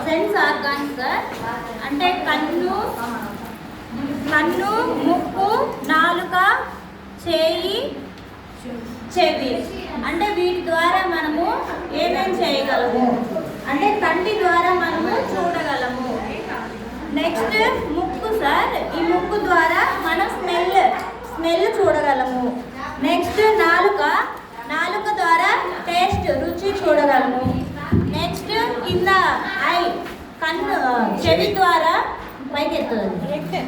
Sense organs sir. అంటే కన్ను, ముక్కు, నాలుక, చేయి, చెవి. అంటే వీటి ద్వారా మనము ఏమేం చేయగలము అంటే కంటి ద్వారా మనము చూడగలము. నెక్స్ట్ ముక్కు సార్. ఈ ముక్కు ద్వారా మనం స్మెల్ చూడగలము. నెక్స్ట్ నాలుక ద్వారా టేస్ట్, రుచి చూడగలము. నెక్స్ట్ కింద కన్ను, చెవి ద్వారా పైకి ఎత్తుంది.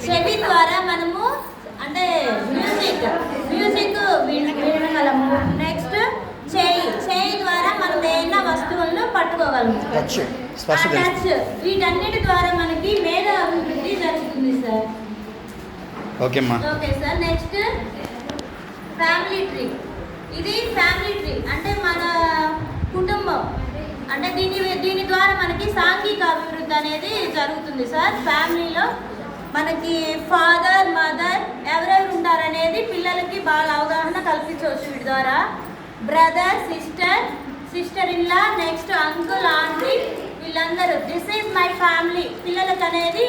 చెవి ద్వారా మనము అంటే మ్యూజిక్ వినగలము. నెక్స్ట్ చేయి ద్వారా మనం ఏదైనా వస్తువులను పట్టుకోగలము. టచ్. వీటన్నిటి ద్వారా మనకి మేధ అభివృద్ధి జరుగుతుంది sir. Okay sir. Next family tree. ఇది ఫ్యామిలీ ట్రీ అంటే మన కుటుంబం. అంటే దీని ద్వారా మనకి సాంఘిక అభివృద్ధి అనేది జరుగుతుంది సార్. ఫ్యామిలీలో మనకి ఫాదర్, మదర్ ఎవరెవరు ఉంటారనేది పిల్లలకి బాగా అవగాహన కల్పించవచ్చు వీటి ద్వారా. Brother, sister in law, next uncle, aunty, వీళ్ళందరూ దిస్ ఈజ్ మై ఫ్యామిలీ. పిల్లలకి అనేది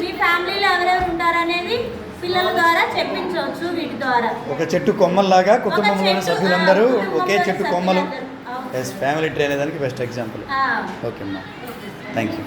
మీ ఫ్యామిలీలో ఎవరెవరు ఉంటారనేది పిల్లల ద్వారా చెప్పించవచ్చు వీటి ద్వారా. ఒక చెట్టు కొమ్మల్లాగా కుటుంబంలోని సభ్యులందరూ ఒకే చెట్టు కొమ్మలు. ఫ్యామిలీ ట్రీ అనేదానికి బెస్ట్ ఎగ్జాంపుల్. ఓకే అమ్మా, థ్యాంక్ యూ.